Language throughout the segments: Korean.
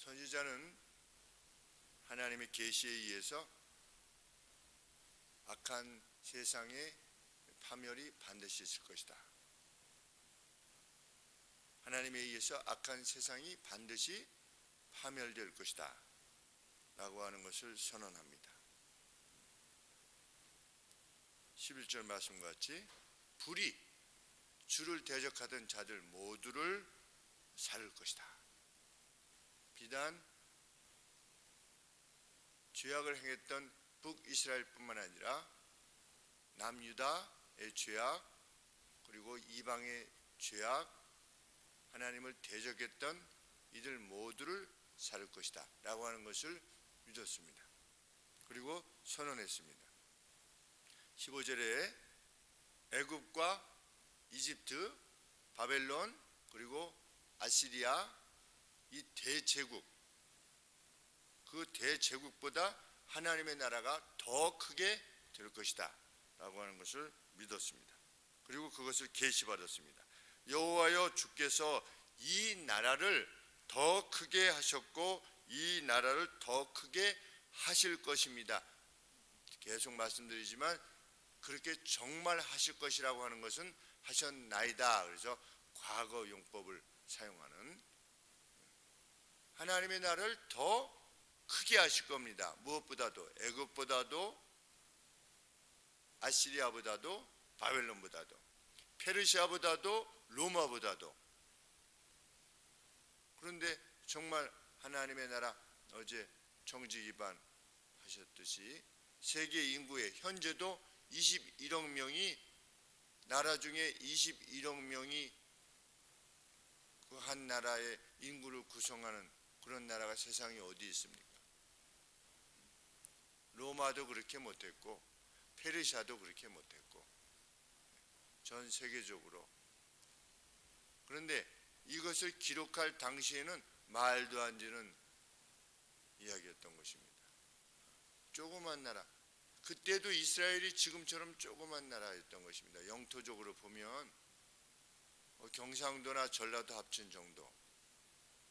선지자는 하나님의 계시에 의해서 악한 세상의 파멸이 반드시 있을 것이다. 하나님에 의해서 악한 세상이 반드시 파멸될 것이다 라고 하는 것을 선언합니다. 11절 말씀과 같이 불이 주를 대적하던 자들 모두를 살릴 것이다. 비단 죄악을 행했던 북이스라엘뿐만 아니라 남유다의 죄악, 그리고 이방의 죄악, 하나님을 대적했던 이들 모두를 살릴 것이다 라고 하는 것을 믿었습니다. 그리고 선언했습니다. 15절에 애굽과 이집트, 바벨론, 그리고 아시리아, 이 대제국, 그 대제국보다 하나님의 나라가 더 크게 될 것이다 라고 하는 것을 믿었습니다. 그리고 그것을 계시받았습니다. 여호와여 주께서 이 나라를 더 크게 하셨고 이 나라를 더 크게 하실 것입니다. 계속 말씀드리지만 그렇게 정말 하실 것이라고 하는 것은 하셨나이다. 그래서 과거 용법을 사용하는, 하나님의 나라를 더 크게 하실 겁니다. 무엇보다도 애굽보다도 아시리아보다도 바벨론보다도 페르시아보다도 로마보다도. 그런데 정말 하나님의 나라, 어제 정지 기반 하셨듯이 세계 인구의 현재도 21억 명이, 나라 중에 21억 명이 그 한 나라의 인구를 구성하는 그런 나라가 세상에 어디 있습니까? 로마도 그렇게 못했고 페르시아도 그렇게 못했고 전 세계적으로. 그런데 이것을 기록할 당시에는 말도 안 되는 이야기였던 것입니다. 조그만 나라, 그때도 이스라엘이 지금처럼 조그만 나라였던 것입니다. 영토적으로 보면 경상도나 전라도 합친 정도,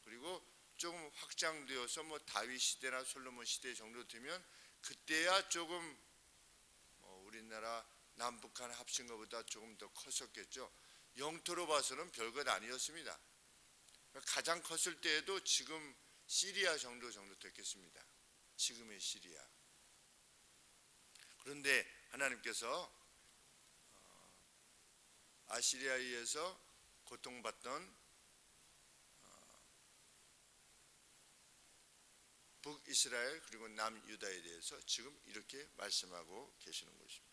그리고 조금 확장되어서 다윗 시대나 솔로몬 시대 정도 되면 그때야 조금 우리나라 남북한 합친 것보다 조금 더 컸었겠죠. 영토로 봐서는 별것 아니었습니다. 가장 컸을 때에도 지금 시리아 정도 됐겠습니다. 지금의 시리아. 그런데 하나님께서 아시리아에 의해서 고통받던 북이스라엘 그리고 남유다에 대해서 지금 이렇게 말씀하고 계시는 것입니다.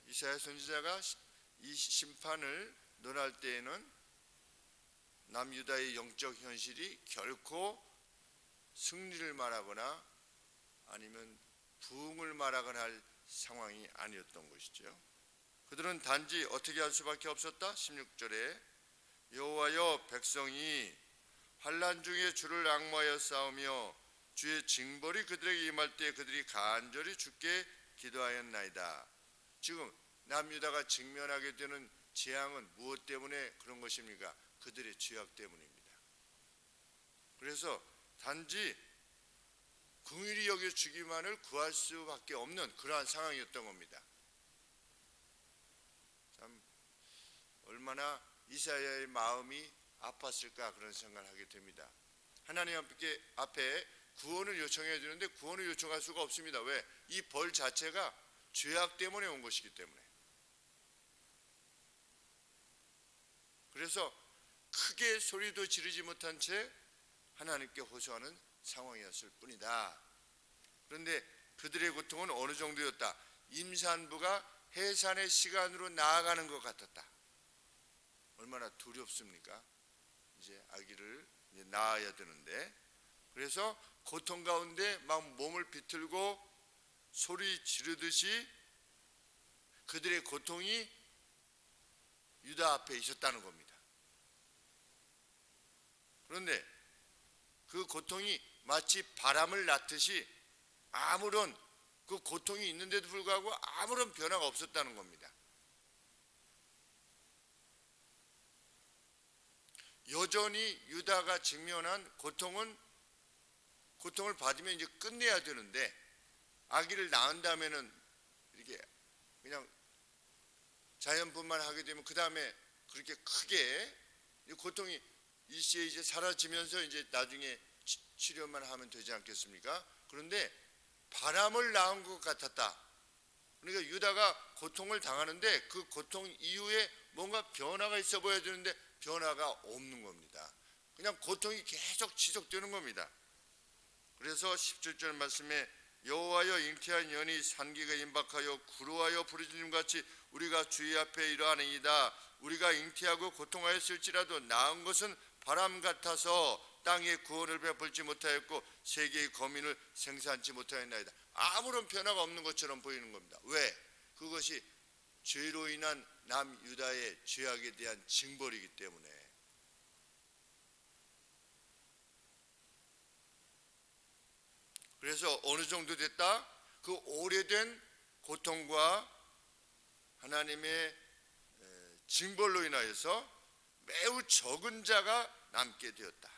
이사야 선지자가 이 심판을 논할 때에는 남유다의 영적 현실이 결코 승리를 말하거나 아니면 부흥을 말하거나 할 상황이 아니었던 것이죠. 그들은 단지 어떻게 할 수밖에 없었다. 16절에 여호와여 백성이 환난 중에 주를 앙모하여 싸우며 주의 징벌이 그들에게 임할 때 그들이 간절히 주께 기도하였나이다. 지금 남유다가 직면하게 되는 재앙은 무엇 때문에 그런 것입니까? 그들의 죄악 때문입니다. 그래서 단지 긍휼히 여겨 주기만을 구할 수밖에 없는 그러한 상황이었던 겁니다. 참 얼마나 이사야의 마음이 아팠을까 그런 생각을 하게 됩니다. 하나님 앞에 구원을 요청해야 되는데 구원을 요청할 수가 없습니다. 왜? 이 벌 자체가 죄악 때문에 온 것이기 때문에. 그래서 크게 소리도 지르지 못한 채 하나님께 호소하는 상황이었을 뿐이다. 그런데 그들의 고통은 어느 정도였다. 임산부가 해산의 시간으로 나아가는 것 같았다. 얼마나 두렵습니까? 이제 아기를 낳아야 되는데. 그래서 고통 가운데 막 몸을 비틀고 소리 지르듯이 그들의 고통이 유다 앞에 있었다는 겁니다. 그런데 그 고통이 마치 바람을 낳듯이 아무런 그 고통이 있는데도 불구하고 아무런 변화가 없었다는 겁니다. 여전히 유다가 직면한 고통을 받으면 이제 끝내야 되는데, 아기를 낳은 다음에는 이렇게 그냥 자연분만 하게 되면 그 다음에 그렇게 크게 고통이 일시에 이제 사라지면서 이제 나중에 치료만 하면 되지 않겠습니까? 그런데 바람을 낳은 것 같았다. 그러니까 유다가 고통을 당하는데 그 고통 이후에 뭔가 변화가 있어 보여야 되는데 변화가 없는 겁니다. 그냥 고통이 계속 지속되는 겁니다. 그래서 17절 말씀에 여호와여 잉태한 연이 산기가 임박하여 구루하여 부르짖음같이 우리가 주의 앞에 이러하니이다. 우리가 잉태하고 고통하였을지라도 낳은 것은 바람 같아서 땅에 구원을 베풀지 못하였고 세계의 거민을 생산치 못하였나이다. 아무런 변화가 없는 것처럼 보이는 겁니다. 왜? 그것이 죄로 인한 남유다의 죄악에 대한 징벌이기 때문에. 그래서 어느 정도 됐다? 그 오래된 고통과 하나님의 징벌로 인하여서 매우 적은 자가 남게 되었다.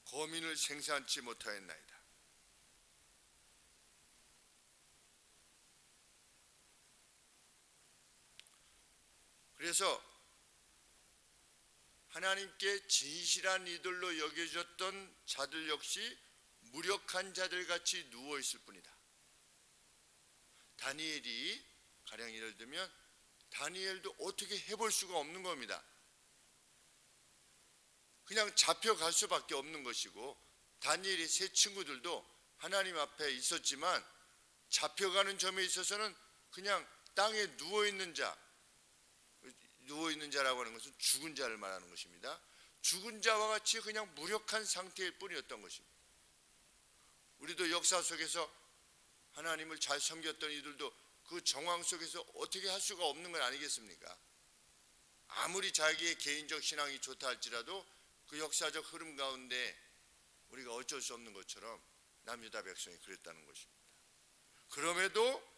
거민을 생산치 못하였나이다. 그래서 하나님께 진실한 이들로 여겨졌던 자들 역시 무력한 자들 같이 누워 있을 뿐이다. 다니엘이 가령 예를 들면 다니엘도 어떻게 해볼 수가 없는 겁니다. 그냥 잡혀갈 수밖에 없는 것이고, 다니엘의 세 친구들도 하나님 앞에 있었지만 잡혀가는 점에 있어서는 그냥 땅에 누워있는 자라고 하는 것은 죽은 자를 말하는 것입니다. 죽은 자와 같이 그냥 무력한 상태일 뿐이었던 것입니다. 우리도 역사 속에서 하나님을 잘 섬겼던 이들도 그 정황 속에서 어떻게 할 수가 없는 건 아니겠습니까? 아무리 자기의 개인적 신앙이 좋다 할지라도 그 역사적 흐름 가운데 우리가 어쩔 수 없는 것처럼 남유다 백성이 그랬다는 것입니다. 그럼에도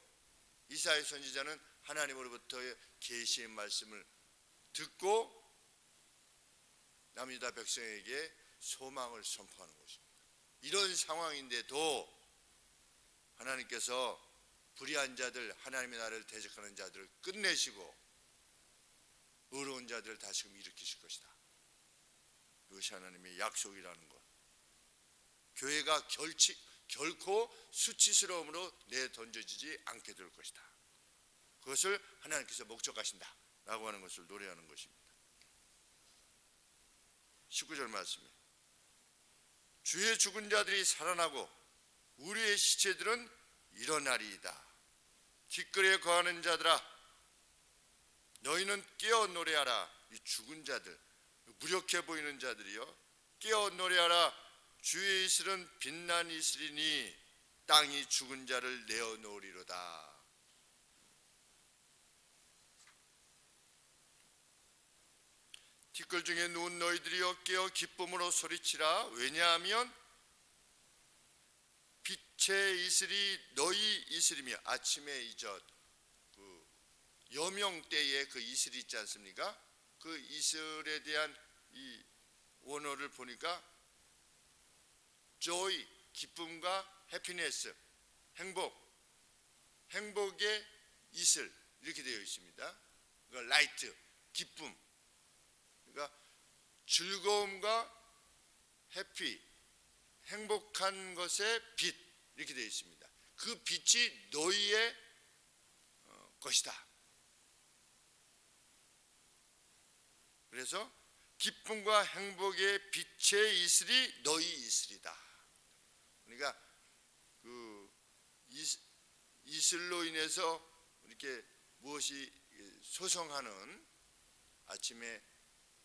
이사야 선지자는 하나님으로부터의 계시의 말씀을 듣고 남유다 백성에게 소망을 선포하는 것입니다. 이런 상황인데도 하나님께서 불의한 자들, 하나님의 나라를 대적하는 자들을 끝내시고 의로운 자들을 다시금 일으키실 것이다. 이것이 하나님의 약속이라는 것. 교회가 결코 수치스러움으로 내던져지지 않게 될 것이다. 그것을 하나님께서 목적하신다 라고 하는 것을 노래하는 것입니다. 19절 말씀에 주의 죽은 자들이 살아나고 우리의 시체들은 일어나리이다. 길거리에 거하는 자들아, 너희는 깨어 노래하라. 이 죽은 자들, 무력해 보이는 자들이요, 깨어 노래하라. 주의 이슬은 빛난 이슬이니 땅이 죽은 자를 내어놓으리로다. 티끌 중에 누운 너희들이여 깨어 기쁨으로 소리치라. 왜냐하면 빛의 이슬이 너희 이슬이며, 아침에 그 여명 때에 그 이슬이 있지 않습니까? 그 이슬에 대한 이 원어를 보니까 joy, 기쁨과 happiness, 행복의 이슬 이렇게 되어 있습니다. 그러니까 light, 기쁨, 그러니까 즐거움과 happy, 행복한 것의 빛 이렇게 되어 있습니다. 그 빛이 너희의 것이다. 그래서 기쁨과 행복의 빛의 이슬이 너희 이슬이다. 그러니까 그 이슬로 인해서 이렇게 무엇이 소성하는, 아침에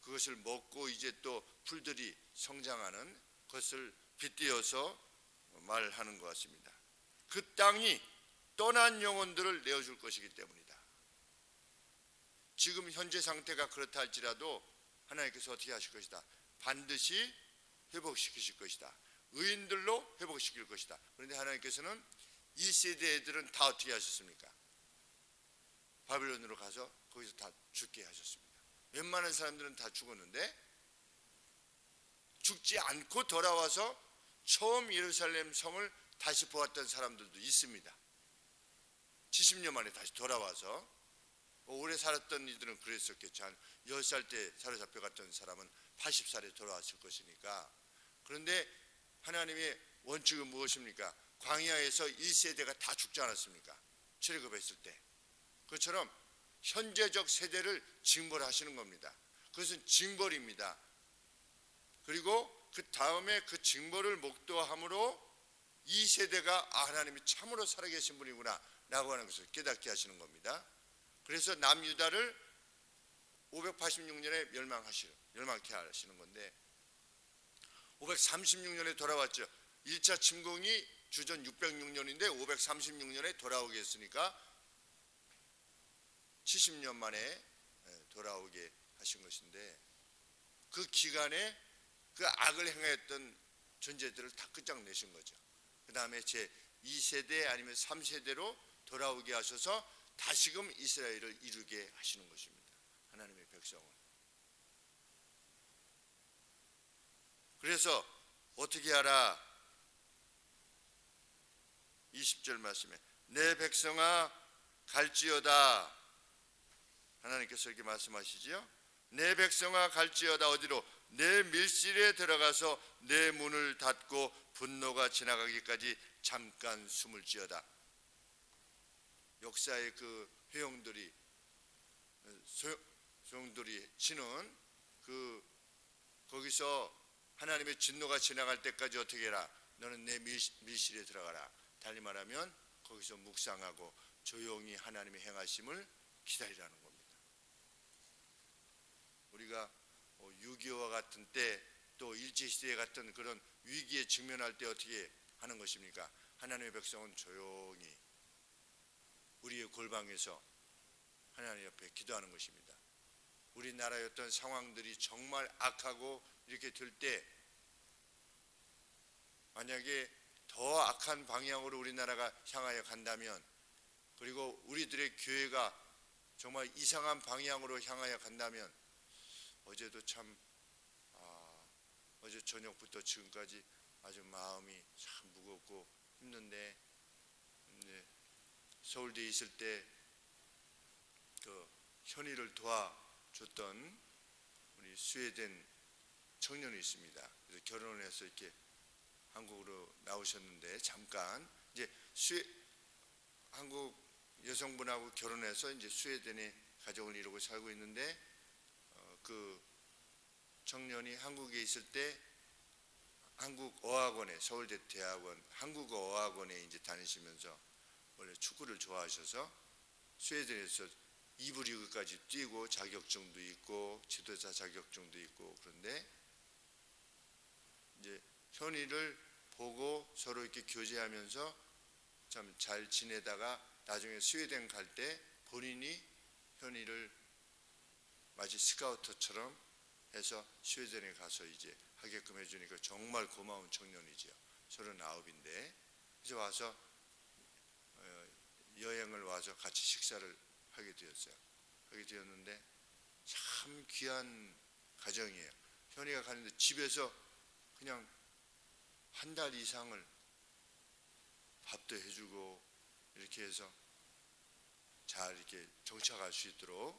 그것을 먹고 이제 또 풀들이 성장하는 것을 빗대어서 말하는 것 같습니다. 그 땅이 떠난 영혼들을 내어줄 것이기 때문이다. 지금 현재 상태가 그렇다 할지라도 하나님께서 어떻게 하실 것이다? 반드시 회복시키실 것이다. 의인들로 회복시킬 것이다. 그런데 하나님께서는 1세대 애들은 다 어떻게 하셨습니까? 바벨론으로 가서 거기서 다 죽게 하셨습니다. 웬만한 사람들은 다 죽었는데 죽지 않고 돌아와서 처음 예루살렘 성을 다시 보았던 사람들도 있습니다. 70년 만에 다시 돌아와서 오래 살았던 이들은 그랬었겠죠. 한 10살 때 사로잡혀 갔던 사람은 80살에 돌아왔을 것이니까. 그런데 하나님의 원칙은 무엇입니까? 광야에서 1세대가 다 죽지 않았습니까? 출애굽했을 때. 그것처럼 현재적 세대를 징벌하시는 겁니다. 그것은 징벌입니다. 그리고 그 다음에 그 징벌을 목도함으로 이 세대가 하나님이 참으로 살아계신 분이구나 라고 하는 것을 깨닫게 하시는 겁니다. 그래서 남유다를 586년에 멸망케 하시는 건데 536년에 돌아왔죠. 1차 침공이 주전 606년인데 536년에 돌아오게 했으니까 70년 만에 돌아오게 하신 것인데 그 기간에 그 악을 행했던 존재들을 다 끝장내신 거죠. 그 다음에 제 2세대 아니면 3세대로 돌아오게 하셔서 다시금 이스라엘을 이루게 하시는 것입니다. 하나님의 백성을. 그래서 어떻게 하라? 20절 말씀에 내 백성아 갈지어다. 하나님께서 이렇게 말씀하시지요. 내 백성아 갈지어다. 어디로? 내 밀실에 들어가서 내 문을 닫고 분노가 지나가기까지 잠깐 숨을 지어다. 역사의 그 소용돌이 치는 거기서 하나님의 진노가 지나갈 때까지 어떻게 해라? 너는 내 밀실에 들어가라. 달리 말하면 거기서 묵상하고 조용히 하나님의 행하심을 기다리라는 겁니다. 우리가 6.25와 같은 때 또 일제시대 같은 그런 위기에 직면할 때 어떻게 하는 것입니까? 하나님의 백성은 조용히 우리의 골방에서 하나님 옆에 기도하는 것입니다. 우리나라의 어떤 상황들이 정말 악하고 이렇게 될 때 만약에 더 악한 방향으로 우리나라가 향하여 간다면 그리고 우리들의 교회가 정말 이상한 방향으로 향하여 간다면 어제도 참 어제 저녁부터 지금까지 아주 마음이 참 무겁고 힘든데 서울대에 있을 때 그 현이를 도와줬던 우리 스웨덴 청년이 있습니다. 그래서 결혼을 해서 이렇게 한국으로 나오셨는데 잠깐 이제 한국 여성분하고 결혼해서 이제 스웨덴에 가족을 이루고 살고 있는데 그 청년이 한국에 있을 때 한국어학원에 서울대 대학원 한국어학원에 이제 다니시면서 원래 축구를 좋아하셔서 스웨덴에서 2부 리그까지 뛰고 자격증도 있고 지도자 자격증도 있고 그런데 이제 현이를 보고 서로 이렇게 교제하면서 참 잘 지내다가 나중에 스웨덴 갈 때 본인이 현이를 마치 스카우터처럼 해서 스웨덴에 가서 이제 하게끔 해주니까 정말 고마운 청년이죠. 39인데 그래서 와서 여행을 와서 같이 식사를 하게 되었는데 참 귀한 가정이에요. 현이가 가는데 집에서 그냥 한 달 이상을 밥도 해주고 이렇게 해서 잘 이렇게 정착할 수 있도록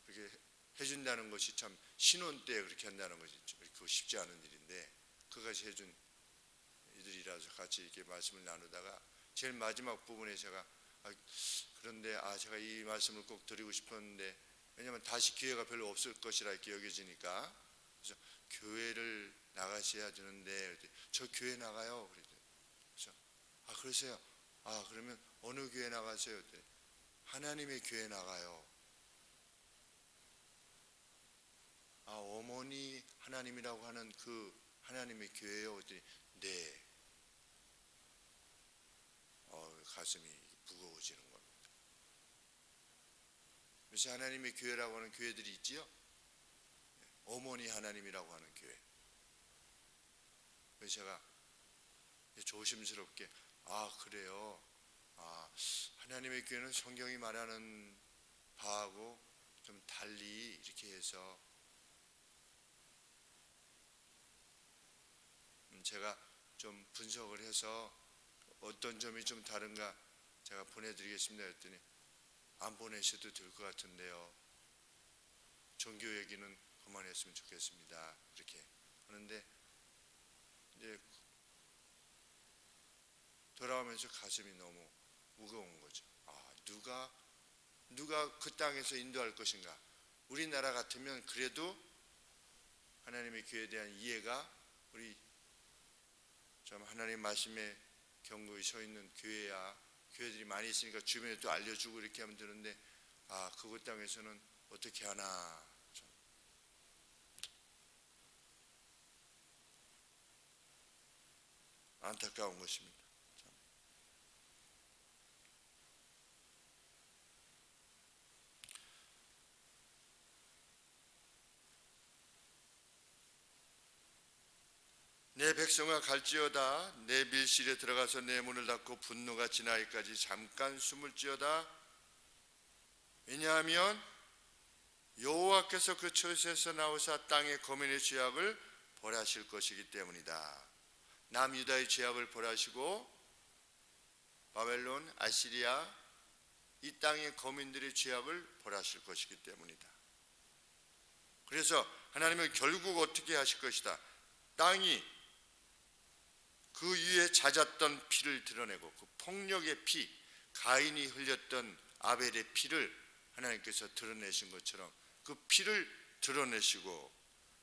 그렇게 해준다는 것이 참 신혼 때 그렇게 한다는 것이 그거 쉽지 않은 일인데 그것까지 해준 이들이라서 같이 이렇게 말씀을 나누다가 제일 마지막 부분에 제가 그런데 제가 이 말씀을 꼭 드리고 싶었는데 왜냐하면 다시 기회가 별로 없을 것이라 이렇게 여겨지니까 그래서 교회를 나가셔야 되는데 저 교회 나가요. 그래서 그러세요. 그러면 어느 교회 나가세요? 하나님의 교회 나가요. 어머니 하나님이라고 하는 그 하나님의 교회요. 네. 가슴이 무거워지는 겁니다. 그래서 하나님의 교회라고 하는 교회들이 있지요. 어머니 하나님이라고 하는 교회. 그래서 제가 조심스럽게 그래요. 하나님의 교회는 성경이 말하는 바하고 좀 달리 이렇게 해서 제가 좀 분석을 해서 어떤 점이 좀 다른가 제가 보내드리겠습니다 했더니 안 보내셔도 될 것 같은데요. 종교 얘기는 그만했으면 좋겠습니다. 이렇게 하는데 이제 돌아오면서 가슴이 너무 무거운 거죠. 누가 그 땅에서 인도할 것인가? 우리나라 같으면 그래도 하나님의 교회에 대한 이해가 우리 좀 하나님 말씀에 경고에 서 있는 교회들이 많이 있으니까 주변에 또 알려주고 이렇게 하면 되는데 그곳 땅에서는 어떻게 하나 좀 안타까운 것입니다. 내 백성아 갈지어다 내 밀실에 들어가서 내 문을 닫고 분노가 지나기까지 잠깐 숨을지어다. 왜냐하면 여호와께서 그 처소에서 나오사 땅의 거민의 죄악을 벌하실 것이기 때문이다. 남유다의 죄악을 벌하시고 바벨론, 아시리아 이 땅의 거민들의 죄악을 벌하실 것이기 때문이다. 그래서 하나님은 결국 어떻게 하실 것이다. 땅이 그 위에 잦았던 피를 드러내고 그 폭력의 피, 가인이 흘렸던 아벨의 피를 하나님께서 드러내신 것처럼 그 피를 드러내시고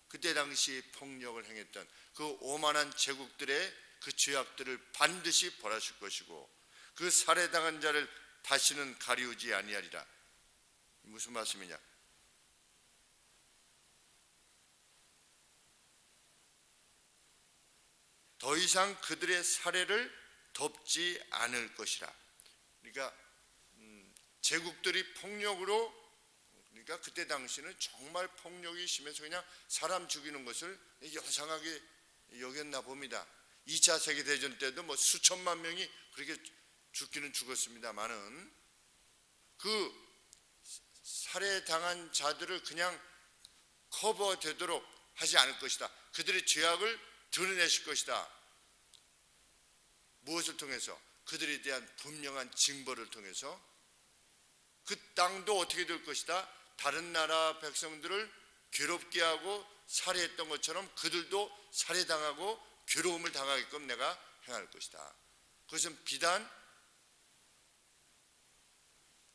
그때 당시 폭력을 행했던 그 오만한 제국들의 그 죄악들을 반드시 벌하실 것이고 그 살해당한 자를 다시는 가리우지 아니하리라. 무슨 말씀이냐? 더 이상 그들의 살해를 덮지 않을 것이라. 그러니까 제국들이 폭력으로, 그러니까 그때 당시는 정말 폭력이 심해서 그냥 사람 죽이는 것을 여상하게 여겼나 봅니다. 2차 세계대전 때도 뭐 수천만 명이 그렇게 죽기는 죽었습니다만은 그 살해당한 자들을 그냥 커버되도록 하지 않을 것이다. 그들의 죄악을 드러내실 것이다. 무엇을 통해서? 그들에 대한 분명한 징벌을 통해서. 그 땅도 어떻게 될 것이다. 다른 나라 백성들을 괴롭게 하고 살해했던 것처럼 그들도 살해당하고 괴로움을 당하게끔 내가 행할 것이다. 그것은 비단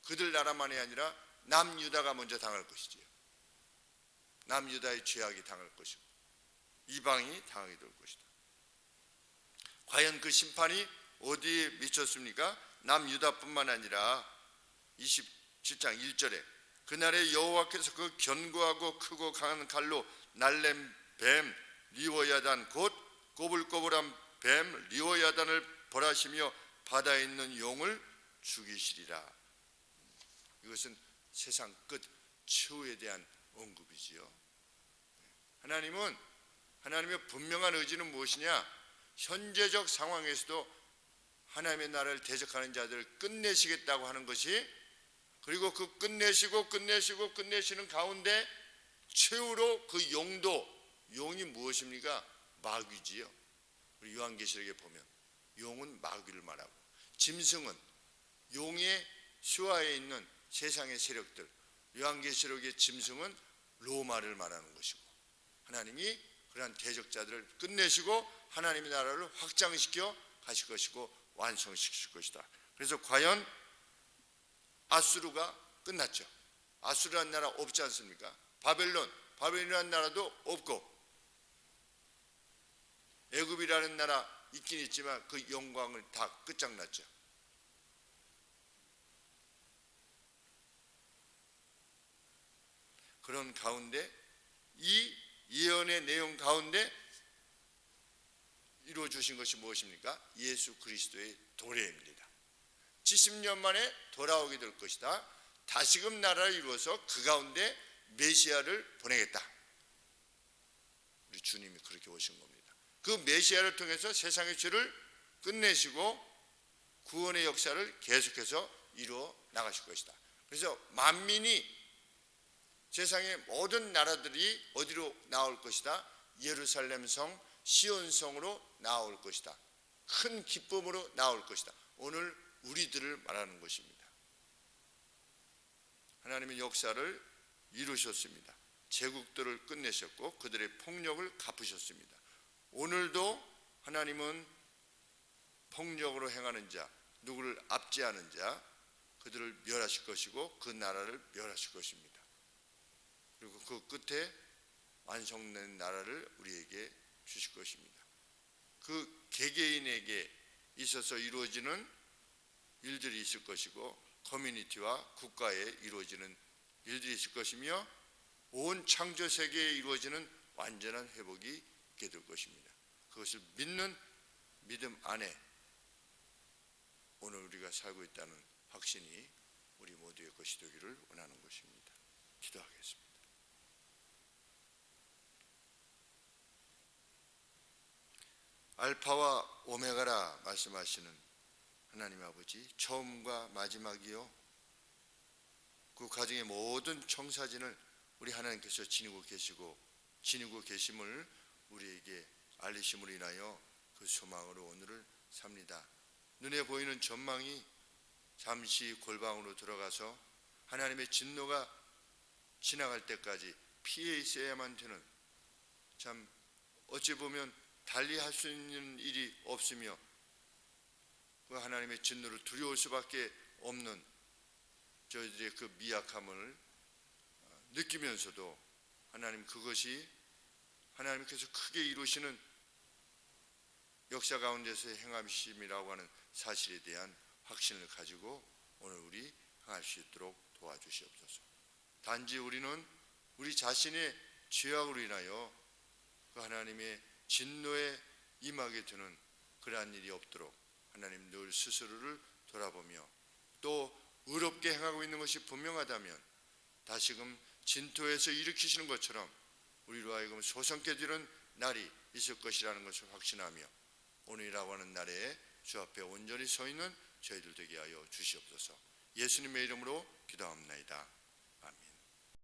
그들 나라만이 아니라 남유다가 먼저 당할 것이지요. 남유다의 죄악이 당할 것이고 이방이 당하게 될 것이다. 과연 그 심판이 어디에 미쳤습니까? 남유다뿐만 아니라 27장 1절에 그날에 여호와께서 그 견고하고 크고 강한 칼로 날렘 뱀 리워야단 곧 꼬불꼬불한 뱀 리워야단을 벌하시며 바다에 있는 용을 죽이시리라. 이것은 세상 끝 최후에 대한 언급이지요. 하나님의 분명한 의지는 무엇이냐? 현재적 상황에서도 하나님의 나라를 대적하는 자들을 끝내시겠다고 하는 것이, 그리고 그 끝내시는 가운데 최후로 그 용이 무엇입니까? 마귀지요. 우리 요한계시록에 보면 용은 마귀를 말하고 짐승은 용의 수하에 있는 세상의 세력들, 요한계시록의 짐승은 로마를 말하는 것이고 하나님이 그러한 대적자들을 끝내시고 하나님의 나라를 확장시켜 가실 것이고 완성시킬 것이다. 그래서 과연 아수르가 끝났죠. 아수르라는 나라 없지 않습니까? 바벨론이라는 나라도 없고 애굽이라는 나라 있긴 있지만 그 영광을 다 끝장났죠. 그런 가운데 이 예언의 내용 가운데 이루어 주신 것이 무엇입니까? 예수 그리스도의 도래입니다. 70년 만에 돌아오게 될 것이다. 다시금 나라를 이루어서 그 가운데 메시아를 보내겠다. 우리 주님이 그렇게 오신 겁니다. 그 메시아를 통해서 세상의 죄를 끝내시고 구원의 역사를 계속해서 이루어 나가실 것이다. 그래서 만민이, 세상의 모든 나라들이 어디로 나올 것이다? 예루살렘 성, 시온 성으로 나올 것이다. 큰 기쁨으로 나올 것이다. 오늘 우리들을 말하는 것입니다. 하나님의 역사를 이루셨습니다. 제국들을 끝내셨고 그들의 폭력을 갚으셨습니다. 오늘도 하나님은 폭력으로 행하는 자, 누구를 압제하는 자, 그들을 멸하실 것이고 그 나라를 멸하실 것입니다. 그리고 그 끝에 완성된 나라를 우리에게 주실 것입니다. 그 개개인에게 있어서 이루어지는 일들이 있을 것이고 커뮤니티와 국가에 이루어지는 일들이 있을 것이며 온 창조 세계에 이루어지는 완전한 회복이 있게 될 것입니다. 그것을 믿는 믿음 안에 오늘 우리가 살고 있다는 확신이 우리 모두의 것이 되기를 원하는 것입니다. 기도하겠습니다. 알파와 오메가라 말씀하시는 하나님 아버지, 처음과 마지막이요, 그 가정의 모든 청사진을 우리 하나님께서 지니고 계심을 우리에게 알리심으로 인하여 그 소망으로 오늘을 삽니다. 눈에 보이는 전망이 잠시 골방으로 들어가서 하나님의 진노가 지나갈 때까지 피해 있어야만 되는, 참 어찌 보면 달리 할 수 있는 일이 없으며 그 하나님의 진노를 두려울 수밖에 없는 저희들의 그 미약함을 느끼면서도 하나님, 그것이 하나님께서 크게 이루시는 역사 가운데서 행함이심이라고 하는 사실에 대한 확신을 가지고 오늘 우리 행할 수 있도록 도와주시옵소서. 단지 우리는 우리 자신의 죄악으로 인하여 그 하나님의 진노에 임하게 되는 그러한 일이 없도록 하나님 늘 스스로를 돌아보며 또 의롭게 행하고 있는 것이 분명하다면 다시금 진토에서 일으키시는 것처럼 우리로 하여금 소성케 되는 날이 있을 것이라는 것을 확신하며 오늘이라고 하는 날에 주 앞에 온전히 서 있는 저희들 되게 하여 주시옵소서. 예수님의 이름으로 기도합니다.